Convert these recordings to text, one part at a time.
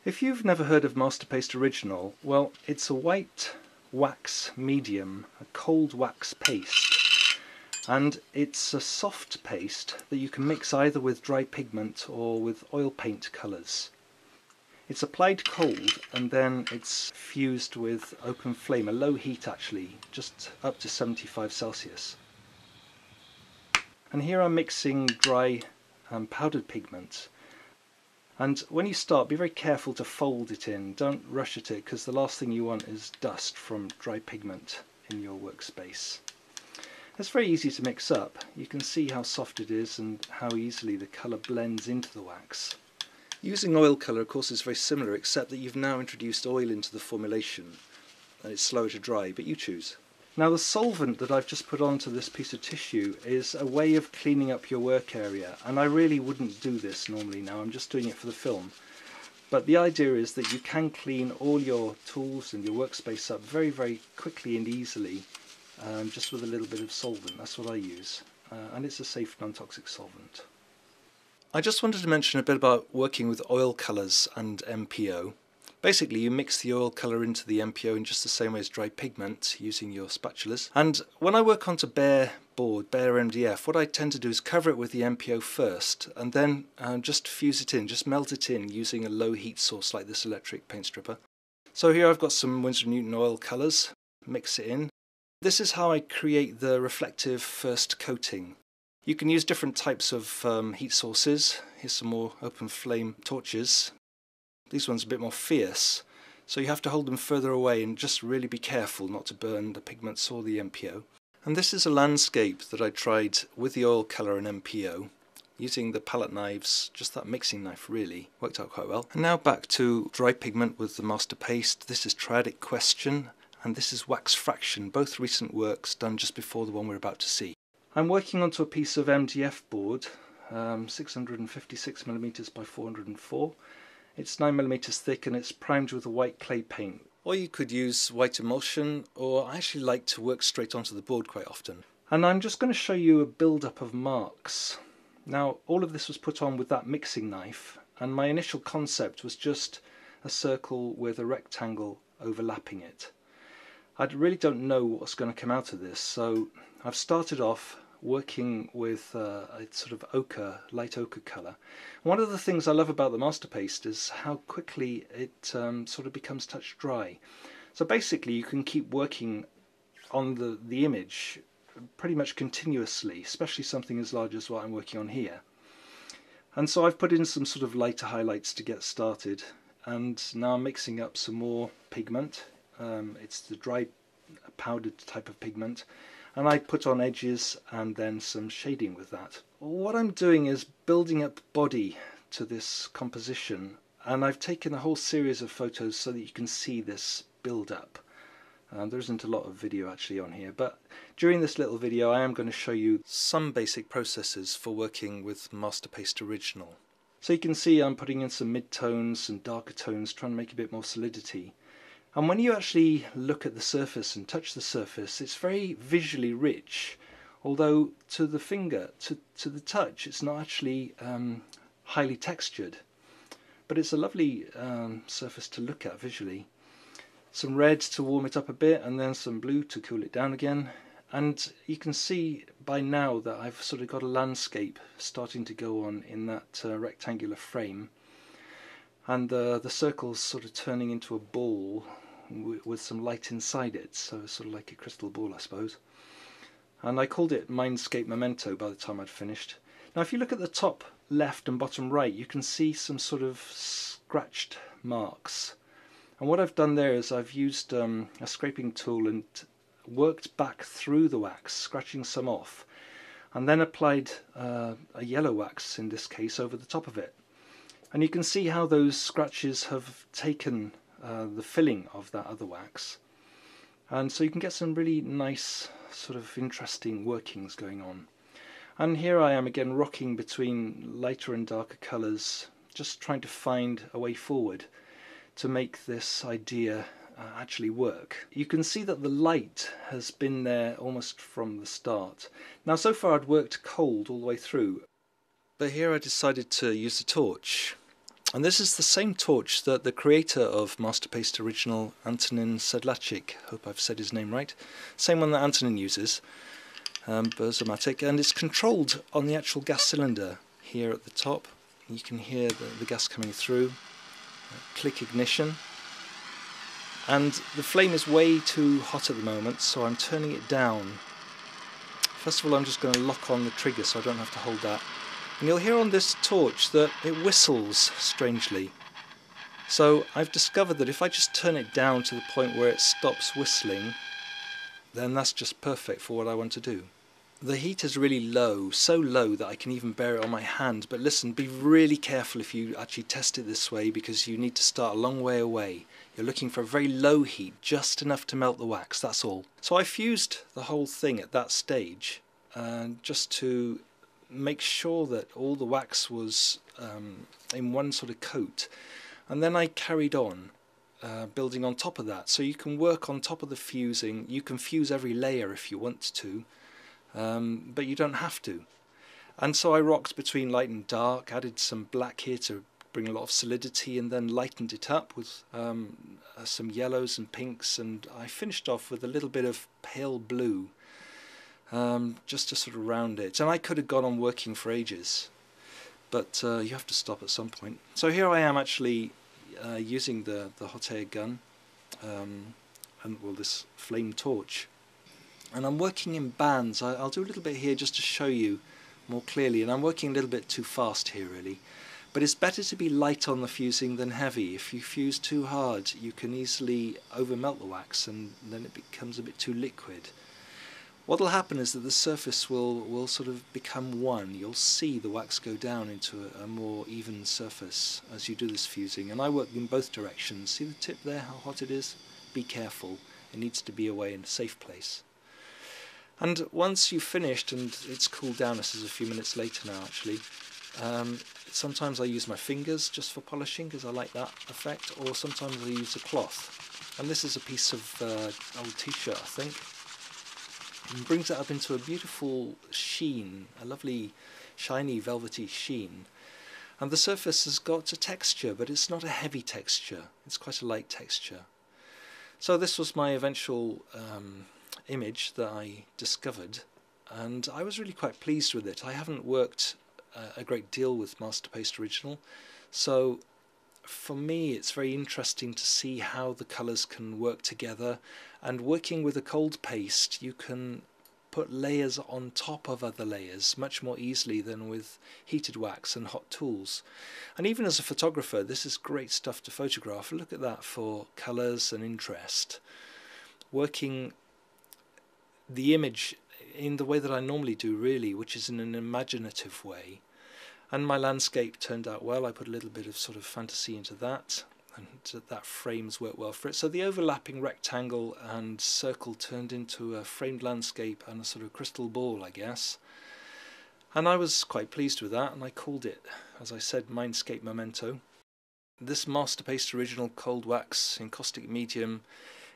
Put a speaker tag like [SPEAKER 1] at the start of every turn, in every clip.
[SPEAKER 1] If you've never heard of Masterpaste Original, well, it's a white wax medium, a cold wax paste, and it's a soft paste that you can mix either with dry pigment or with oil paint colours. It's applied cold and then it's fused with open flame, a low heat actually, just up to 75 Celsius. And here I'm mixing dry powdered pigment. And when you start, be very careful to fold it in. Don't rush at it, because the last thing you want is dust from dry pigment in your workspace. It's very easy to mix up. You can see how soft it is and how easily the colour blends into the wax. Using oil colour, of course, is very similar, except that you've now introduced oil into the formulation and it's slower to dry, but you choose. Now the solvent that I've just put onto this piece of tissue is a way of cleaning up your work area, and I really wouldn't do this normally now, I'm just doing it for the film. But the idea is that you can clean all your tools and your workspace up very, very quickly and easily, just with a little bit of solvent. That's what I use, and it's a safe non-toxic solvent. I just wanted to mention a bit about working with oil colours and MPO. Basically, you mix the oil colour into the MPO in just the same way as dry pigment, using your spatulas. And when I work onto bare board, bare MDF, what I tend to do is cover it with the MPO first, and then just fuse it in, just melt it in using a low heat source like this electric paint stripper. So here I've got some Winsor & Newton oil colours, mix it in. This is how I create the reflective first coating. You can use different types of heat sources. Here's some more open flame torches. These ones are a bit more fierce, so you have to hold them further away and just really be careful not to burn the pigments or the MPO. And this is a landscape that I tried with the oil colour and MPO, using the palette knives, just that mixing knife really, worked out quite well. And now back to dry pigment with the Masterpaste. This is Triadic Question, and this is Wax Fraction, both recent works done just before the one we're about to see. I'm working onto a piece of MDF board, 656mm by 404. It's 9mm thick and it's primed with a white clay paint. Or you could use white emulsion, or I actually like to work straight onto the board quite often. And I'm just going to show you a build-up of marks. Now, all of this was put on with that mixing knife, and my initial concept was just a circle with a rectangle overlapping it. I really don't know what's going to come out of this, so I've started off working with a sort of ochre, light ochre colour. One of the things I love about the Masterpaste is how quickly it sort of becomes touch dry. So basically you can keep working on the image pretty much continuously, especially something as large as what I'm working on here. And so I've put in some sort of lighter highlights to get started, and now I'm mixing up some more pigment. It's the dry powdered type of pigment. And I put on edges and then some shading with that. What I'm doing is building up body to this composition, and I've taken a whole series of photos so that you can see this build up. There isn't a lot of video actually on here, but during this little video I am going to show you some basic processes for working with Masterpaste Original. So you can see I'm putting in some mid-tones and darker tones, trying to make a bit more solidity. And when you actually look at the surface and touch the surface, it's very visually rich, although to the finger, to the touch, it's not actually highly textured. But it's a lovely surface to look at visually. Some red to warm it up a bit, and then some blue to cool it down again. And you can see by now that I've sort of got a landscape starting to go on in that rectangular frame. And the circle's sort of turning into a ball with some light inside it, so sort of like a crystal ball, I suppose. And I called it Mindscape Momento by the time I'd finished. Now if you look at the top left and bottom right, you can see some sort of scratched marks. And what I've done there is I've used a scraping tool and worked back through the wax, scratching some off, and then applied a yellow wax, in this case, over the top of it. And you can see how those scratches have taken the filling of that other wax, and so you can get some really nice sort of interesting workings going on. And here I am again rocking between lighter and darker colours, just trying to find a way forward to make this idea actually work. You can see that the light has been there almost from the start. Now so far I'd worked cold all the way through, but here I decided to use the torch. And this is the same torch that the creator of Masterpaste Original, Antonin Sedlacik, hope I've said his name right, same one that Antonin uses, Burzomatic, and it's controlled on the actual gas cylinder here at the top. You can hear the gas coming through, click ignition, and the flame is way too hot at the moment, so I'm turning it down. First of all, I'm just going to lock on the trigger so I don't have to hold that. And you'll hear on this torch that it whistles strangely. So I've discovered that if I just turn it down to the point where it stops whistling, then that's just perfect for what I want to do. The heat is really low, so low that I can even bear it on my hand, but listen, be really careful if you actually test it this way, because you need to start a long way away. You're looking for a very low heat, just enough to melt the wax, that's all. So I fused the whole thing at that stage, just to make sure that all the wax was in one sort of coat, and then I carried on building on top of that. So you can work on top of the fusing, you can fuse every layer if you want to, but you don't have to. And so I rocked between light and dark, added some black here to bring a lot of solidity, and then lightened it up with some yellows and pinks, and I finished off with a little bit of pale blue, just to sort of round it. And I could have gone on working for ages, but you have to stop at some point. So here I am actually using the hot air gun, and well, this flame torch, and I'm working in bands. I'll do a little bit here just to show you more clearly, and I'm working a little bit too fast here really, but it's better to be light on the fusing than heavy. If you fuse too hard, you can easily overmelt the wax, and then it becomes a bit too liquid. What will happen is that the surface will sort of become one. You'll see the wax go down into a more even surface as you do this fusing. And I work in both directions. See the tip there, how hot it is? Be careful. It needs to be away in a safe place. And once you've finished and it's cooled down, this is a few minutes later now actually, sometimes I use my fingers just for polishing because I like that effect, or sometimes I use a cloth. And this is a piece of old t-shirt, I think. And brings it up into a beautiful sheen, a lovely shiny velvety sheen. And the surface has got a texture, but it's not a heavy texture, it's quite a light texture. So this was my eventual image that I discovered, and I was really quite pleased with it. I haven't worked a great deal with Masterpaste Original, so for me it's very interesting to see how the colours can work together. And working with a cold paste, you can put layers on top of other layers much more easily than with heated wax and hot tools. And even as a photographer, this is great stuff to photograph. Look at that for colours and interest. Working the image in the way that I normally do really, which is in an imaginative way. And my landscape turned out well. I put a little bit of sort of fantasy into that, and that frames work well for it. So the overlapping rectangle and circle turned into a framed landscape and a sort of crystal ball, I guess. And I was quite pleased with that, and I called it, as I said, Mindscape Momento. This Masterpaste Original Cold Wax Encaustic Medium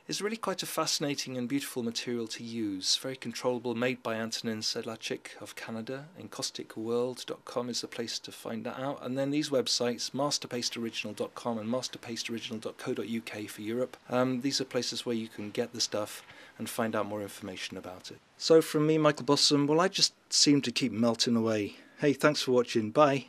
[SPEAKER 1] is really quite a fascinating and beautiful material to use. Very controllable, made by Antonin Sedlacik of Canada. encausticworld.com is the place to find that out. And then these websites, masterpasteoriginal.com and masterpasteoriginal.co.uk for Europe. These are places where you can get the stuff and find out more information about it. So from me, Michael Bossom, well, I just seem to keep melting away. Hey, thanks for watching. Bye.